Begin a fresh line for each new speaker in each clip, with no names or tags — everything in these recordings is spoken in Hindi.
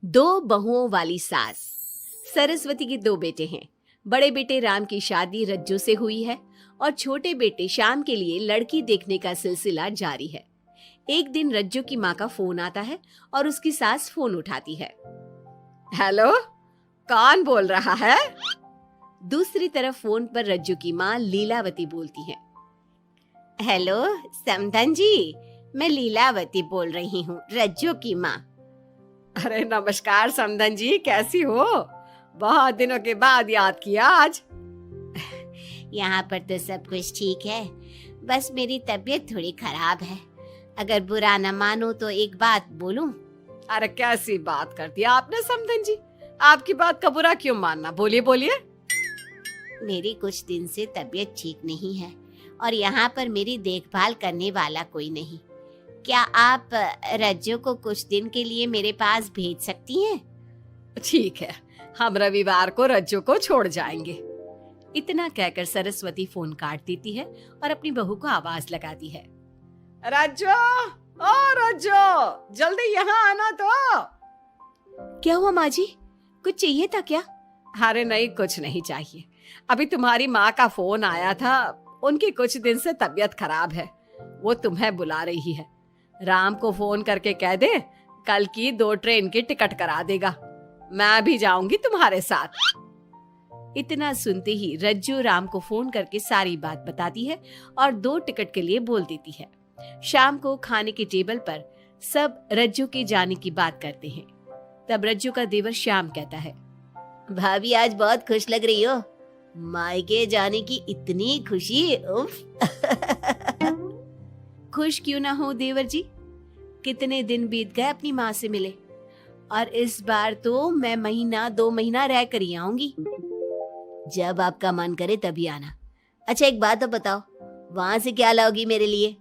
दो बहुओं वाली सास। सरस्वती के दो बेटे हैं। बड़े बेटे राम की शादी रज्जू से हुई है और छोटे बेटे श्याम के लिए लड़की देखने का सिलसिला जारी है। एक दिन रज्जू की माँ का फोन आता है और उसकी सास फोन उठाती है। हेलो, कौन बोल रहा है? दूसरी तरफ फोन पर रज्जू की माँ लीलावती बोलती है। हेलो समधन जी, मैं लीलावती बोल रही हूँ, रज्जू की माँ। अरे नमस्कार समधन जी, कैसी हो? बहुत दिनों के बाद याद किया आज।
यहाँ पर तो सब कुछ ठीक है, बस मेरी तबीयत थोड़ी खराब है। अगर बुरा न मानो तो एक बात बोलूं?
अरे कैसी बात कर दी आपने समधन जी, आपकी बात का बुरा क्यों मानना, बोलिए बोलिए।
मेरी कुछ दिन से तबीयत ठीक नहीं है और यहाँ पर मेरी देखभाल करने वाला कोई नहीं। क्या आप रज्जू को कुछ दिन के लिए मेरे पास भेज सकती हैं?
ठीक है, हम रविवार को रज्जू को छोड़ जाएंगे। इतना कहकर सरस्वती फोन काट देती है और अपनी बहू को आवाज लगाती है। रज्जू, ओ रज्जू, जल्दी यहाँ आना तो। क्या हुआ माँ जी, कुछ चाहिए था क्या? अरे नहीं, कुछ नहीं चाहिए। अभी तुम्हारी माँ का फोन आया था, उनकी कुछ दिन से तबीयत खराब है, वो तुम्हें बुला रही है। राम को फोन करके कह दे कल की 2 ट्रेन की टिकट करा देगा, मैं भी जाऊंगी तुम्हारे साथ। इतना सुनते ही रज्जू राम को फोन करके सारी बात बताती है और 2 टिकट के लिए बोल देती है। शाम को खाने के टेबल पर सब रज्जू के जाने की बात करते हैं। तब रज्जू का देवर श्याम कहता है,
भाभी आज बहुत खुश लग रही हो, मायके जाने की इतनी खुशी, उफ।
खुश क्यों ना हो देवर जी, कितने दिन बीत गए अपनी माँ से मिले, और इस बार तो मैं महीना 2 महीना रह कर ही आऊंगी।
जब आपका मन करे तभी आना। अच्छा एक बात तो बताओ, वहां से क्या लाओगी मेरे लिए?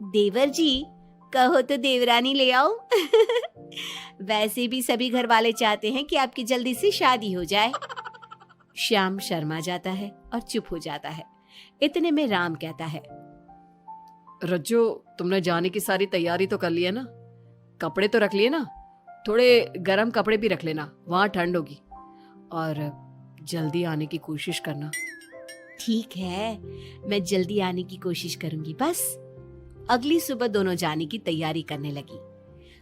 देवर जी कहो तो देवरानी ले आओ। वैसे भी सभी घर वाले चाहते हैं कि आपकी जल्दी से शादी हो जाए। श्याम शर्मा जाता है और चुप हो जाता है। इतने में राम कहता है, रज्जू तुमने जाने की सारी तैयारी तो कर ली है ना? कपड़े तो रख लिए ना? थोड़े गर्म कपड़े भी रख लेना, वहां ठंड होगी, और जल्दी आने की कोशिश करना। ठीक है, मैं जल्दी आने की कोशिश करूंगी बस। अगली सुबह दोनों जाने की तैयारी करने लगी।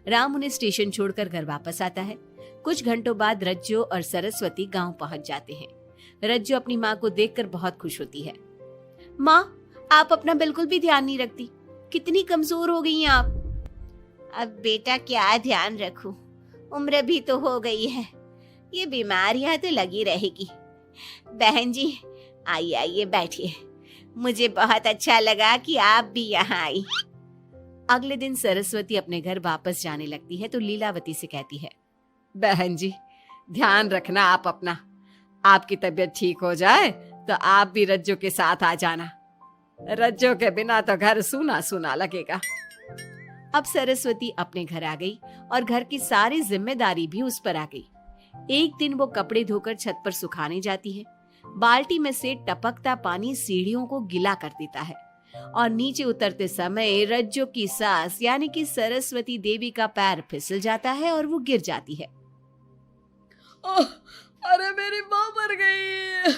राम उन्हें स्टेशन छोड़कर घर वापस आता है। कुछ घंटों बाद रज्जू और सरस्वती गांव पहुंच जाते हैं। रज्जू अपनी माँ को देखकर बहुत खुश होती है। माँ, आप अपना बिल्कुल भी ध्यान नहीं रखती, कितनी कमजोर हो गई हैं आप।
अब बेटा क्या ध्यान रखूं, उम्र भी तो हो गई है, ये बीमारियां तो लगी रहेगी। बहन जी आइए आइए बैठिए, मुझे बहुत अच्छा लगा कि आप भी यहाँ आई।
अगले दिन सरस्वती अपने घर वापस जाने लगती है तो लीलावती से कहती है, बहन जी ध्यान रखना आप अपना, आपकी तबीयत ठीक हो जाए तो आप भी रज्जू के साथ आ जाना, रज्जू के बिना तो घर सूना सूना लगेगा। अब सरस्वती अपने घर आ गई और घर की सारी जिम्मेदारी भी उस पर आ गई। एक दिन वो कपड़े धोकर छत पर सुखाने जाती है। बाल्टी में से टपकता पानी सीढ़ियों को गीला कर देता है और नीचे उतरते समय रज्जू की सास यानी कि सरस्वती देवी का पैर फिसल जाता है और वो गिर जाती है। ओह, अरे मेरी माँ मर गई,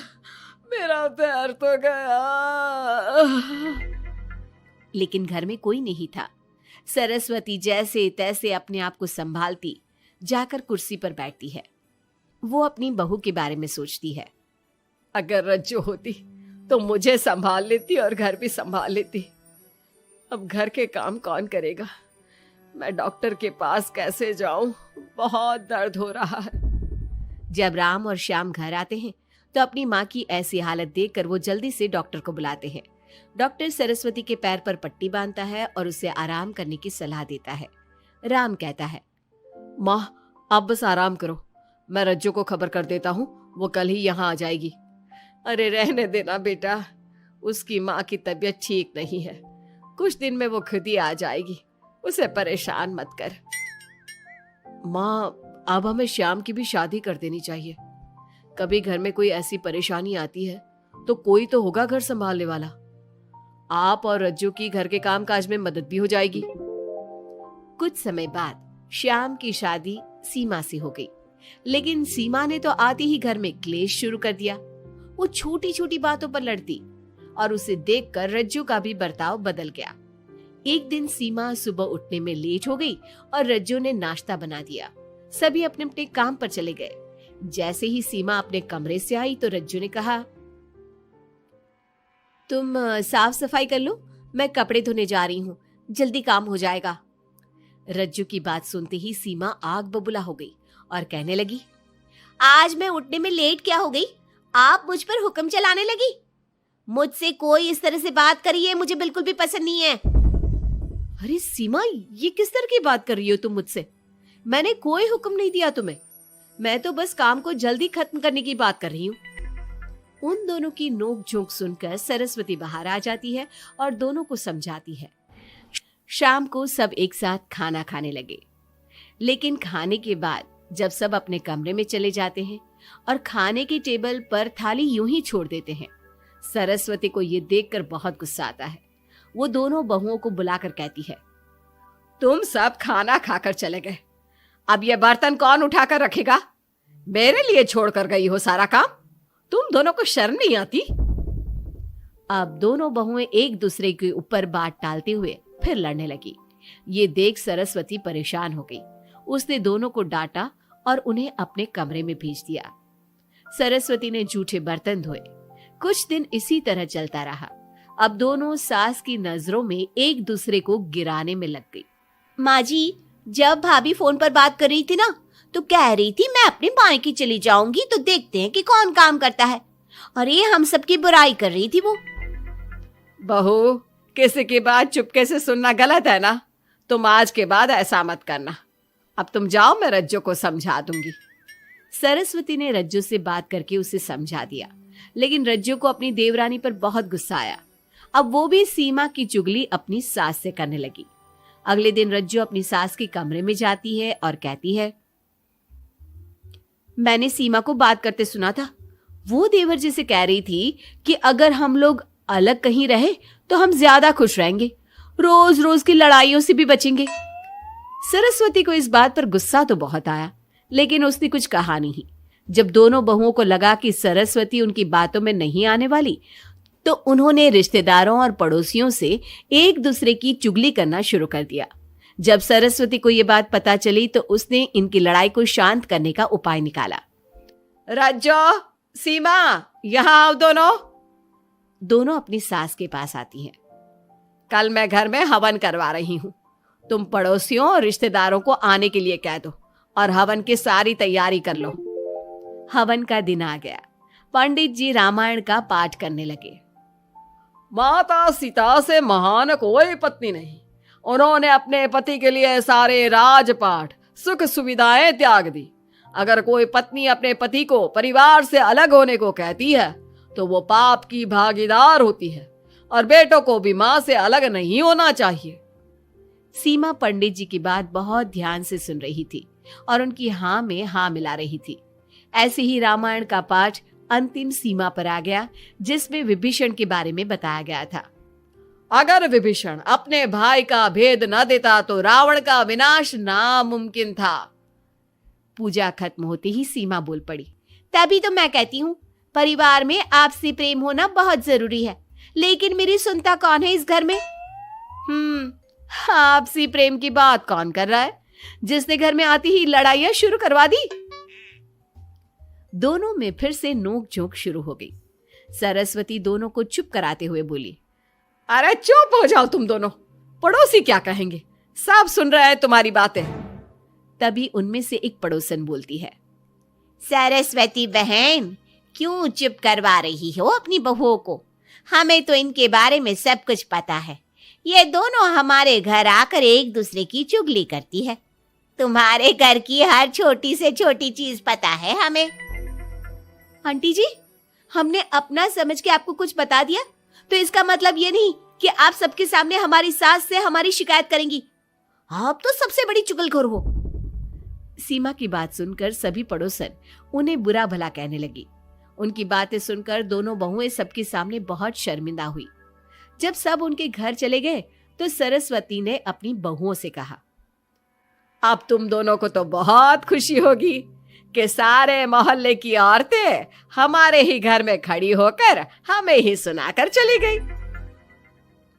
मेरा पैर तो गया। लेकिन घर में कोई नहीं था। सरस्वती जैसे तैसे अपने आप को संभालती जाकर कुर्सी पर बैठती है। वो अपनी बहू के बारे में सोचती है, अगर रज्जू होती तो मुझे संभाल लेती और घर भी संभाल लेती। अब घर के काम कौन करेगा? मैं डॉक्टर के पास कैसे जाऊं? बहुत दर्द हो रहा है। जब राम और श्याम घर आते हैं तो अपनी माँ की ऐसी हालत देखकर वो जल्दी से डॉक्टर को बुलाते हैं। डॉक्टर सरस्वती के पैर पर पट्टी बांधता है और उसे आराम करने की सलाह देता है। राम कहता है, माँ आप बस आराम करो, मैं रज्जू को खबर कर देता हूँ, वो कल ही यहाँ आ जाएगी। अरे रहने देना बेटा, उसकी माँ की तबीयत ठीक नहीं है, कुछ दिन में वो खुद ही आ जाएगी, उसे परेशान मत कर। माँ अब हमें श्याम की भी शादी कर देनी चाहिए, कभी घर में कोई ऐसी परेशानी आती है तो कोई तो होगा घर संभालने वाला। आप और रज्जू की घर के काम काज में मदद भी हो जाएगी। कुछ समय बाद श्याम की शादी सीमा से हो गई। लेकिन सीमा ने तो आते ही घर में क्लेश शुरू कर दिया। वो छोटी छोटी बातों पर लड़ती और उसे देखकर रज्जू का भी बर्ताव बदल गया। एक दिन सीमा सुबह उठने में लेट हो गई और रज्जू ने नाश्ता बना दिया। सभी अपने अपने काम पर चले गए। जैसे ही सीमा अपने कमरे से आई तो रज्जू ने कहा, तुम साफ सफाई कर लो, मैं कपड़े धोने जा रही हूँ, जल्दी काम हो जाएगा। रज्जू की बात सुनते ही सीमा आग बबूला हो गई और कहने लगी,
आज मैं उठने में लेट क्या हो गई? आप मुझ पर हुक्म चलाने लगी। मुझसे कोई इस तरह से बात करी है मुझे बिल्कुल भी पसंद नहीं है।
अरे सीमा, ये किस तरह की बात कर रही हो तुम मुझसे? मैंने कोई हुक्म नहीं दिया तुम्हें। मैं तो बस काम को जल्दी खत्म करने की बात कर रही हूँ। उन दोनों की नोक झोंक सुनकर सरस्वती बाहर आ जाती है और दोनों को समझाती है। शाम को सब एक साथ खाना खाने लगे। लेकिन खाने के बाद जब सब अपने कमरे में चले जाते हैं और खाने की टेबल पर थाली यूं ही छोड़ देते हैं, सरस्वती को ये देखकर बहुत गुस्सा आता है। वो दोनों बहुओं को बुलाकर कहती है, तुम सब खाना खाकर चले गए, अब ये बर्तन कौन उठाकर रखेगा? मेरे लिए छोड़कर गई हो सारा काम। तुम दोनों को शर्म नहीं आती? अब दोनों बहुएं एक दूसरे के ऊपर बात टालते हुए फिर लड़ने लगी। ये देख सरस्वती परेशान हो गई। उसने दोनों को डांटा और उन्हें अपने कमरे में भेज दिया। सरस्वती ने जूठे बर्तन धोए। कुछ दिन इसी तरह चलता रहा। अब दोनों सास की नजरों में एक दूसरे को गिराने में लग गई।
माँ जी, जब भाभी फोन पर बात कर रही थी ना, तो कह रही थी मैं अपने मायके चली जाऊंगी तो देखते हैं कि कौन काम करता है, और ये हम सबकी बुराई कर रही थी वो।
बहू, किसी की बात चुपके से सुनना गलत है ना। तुम आज के बाद ऐसा मत करना। अब तुम जाओ, मैं रज्जू को समझा दूंगी। सरस्वती ने रज्जू से बात करके उसे समझा दिया, लेकिन रज्जू को अपनी देवरानी पर बहुत गुस्सा आया। अब वो भी सीमा की चुगली अपनी सास से करने लगी। अगले दिन रज्जू अपनी सास के कमरे में जाती है और कहती है, मैंने सीमा को बात करते सुना था। वो देवर जी से कह रही थी कि अगर हम लोग अलग कहीं रहे तो हम ज्यादा खुश रहेंगे, रोज रोज की लड़ाइयों से भी बचेंगे। सरस्वती को इस बात पर गुस्सा तो बहुत आया, लेकिन उसने कुछ कहा नहीं। जब दोनों बहुओं को लगा कि सरस्वती उनकी बातों में नहीं आने वाली, तो उन्होंने रिश्तेदारों और पड़ोसियों से एक दूसरे की चुगली करना शुरू कर दिया। जब सरस्वती को यह बात पता चली तो उसने इनकी लड़ाई को शांत करने का उपाय निकाला। रज्जो, सीमा, यहां आओ दोनों। दोनों अपनी सास के पास आती हैं। कल मैं घर में हवन करवा रही हूं। तुम पड़ोसियों और रिश्तेदारों को आने के लिए कह दो और हवन की सारी तैयारी कर लो। हवन का दिन आ गया। पंडित जी रामायण का पाठ करने लगे। माता सीता से महान कोई पत्नी नहीं। उन्होंने अपने पति के लिए सारे राजपाट, सुख सुविधाएं त्याग दी। अगर कोई पत्नी अपने पति को परिवार से अलग होने को कहती है तो वो पाप की भागीदार होती है, और बेटों को भी मां से अलग नहीं होना चाहिए। सीमा पंडित जी की बात बहुत ध्यान से सुन रही थी और उनकी हाँ में हाँ मिला रही थी। ऐसे ही रामायण का पाठ अंतिम सीमा पर आ गया, जिसमें विभीषण के बारे में बताया गया था। अगर विभीषण अपने भाई का भेद न देता तो रावण का विनाश नामुमकिन था। पूजा खत्म होते ही सीमा बोल पड़ी,
तभी तो मैं कहती हूँ परिवार में आपसी प्रेम होना बहुत जरूरी है, लेकिन मेरी सुनता कौन है इस घर में?
आपसी प्रेम की बात कौन कर रहा है, जिसने घर में आती ही लड़ाइयां शुरू करवा दी? दोनों में फिर से नोक झोंक शुरू हो गई। सरस्वती दोनों को चुप कराते हुए बोली, अरे चुप हो जाओ तुम दोनों, पड़ोसी क्या कहेंगे, सब सुन रहे हैं तुम्हारी बातें। तभी उनमें से एक पड़ोसन बोलती है,
सरस्वती बहन, क्यों चुप करवा रही हो अपनी बहुओं को? हमें तो इनके बारे में सब कुछ पता है। ये दोनों हमारे घर आकर एक दूसरे की चुगली करती है। तुम्हारे घर की हर छोटी से छोटी चीज पता है हमें।
आंटी जी, हमने अपना समझ के आपको कुछ बता दिया तो इसका मतलब ये नहीं कि आप सबके सामने हमारी सास से हमारी शिकायत करेंगी। आप तो सबसे बड़ी चुगलखोर हो। सीमा की बात सुनकर सभी पड़ोसन उन्हें बुरा भला कहने लगी। उनकी बातें सुनकर दोनों बहुएं सबके सामने बहुत शर्मिंदा हुई। जब सब उनके घर चले गए तो सरस्वती ने अपनी बहुओं से कहा, अब तुम दोनों को तो बहुत खुशी होगी कि सारे मोहल्ले की औरतें हमारे ही घर में खड़ी होकर हमें ही सुनाकर चली गई।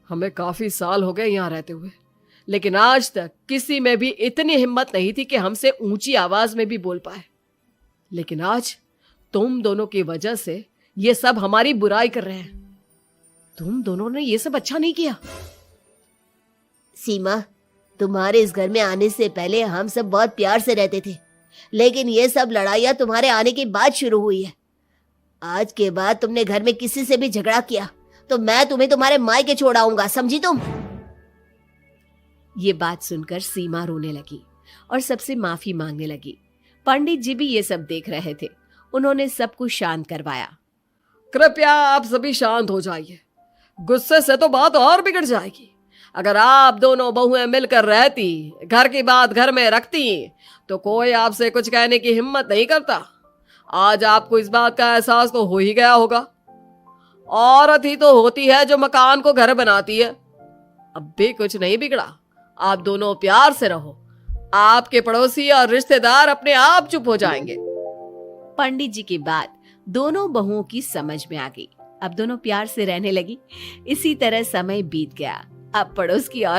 हमें काफी साल हो गए यहाँ रहते हुए, लेकिन आज तक किसी में भी इतनी हिम्मत नहीं थी कि हमसे ऊंची आवाज में भी बोल पाए। लेकिन आज तुम दोनों की वजह से ये सब हमारी बुराई कर रहे हैं। तुम दोनों ने ये सब अच्छा नहीं किया।
सीमा, तुम्हारे इस घर में आने से पहले हम सब बहुत प्यार से रहते थे, लेकिन ये सब लड़ाइयाँ तुम्हारे आने के बाद शुरू हुई है। आज के बाद तुमने घर में किसी से भी झगड़ा किया तो मैं तुम्हें तुम्हारे मायके छोड़ आऊंगा, समझी तुम?
ये बात सुनकर सीमा रोने लगी और सबसे माफी मांगने लगी। पंडित जी भी ये सब देख रहे थे। उन्होंने सबको शांत करवाया। कृपया आप सभी शांत हो जाइए, गुस्से से तो बात और बिगड़ जाएगी। अगर आप दोनों बहुएं मिलकर रहती, घर की बात घर में रखती, तो कोई आपसे कुछ कहने की हिम्मत नहीं करता। आज आपको इस बात का एहसास तो हो ही गया होगा। औरत ही तो होती है जो मकान को घर बनाती है। अब भी कुछ नहीं बिगड़ा, आप दोनों प्यार से रहो। आपके पड़ोसी और रिश्तेदार अपने आप चुप हो जाएंगे। पंडित जी की बात दोनों बहुओं की समझ में आ गई। अब दोनों प्यार से रहने लगी। इसी तरह समय बीत गया। अब पड़ोस की और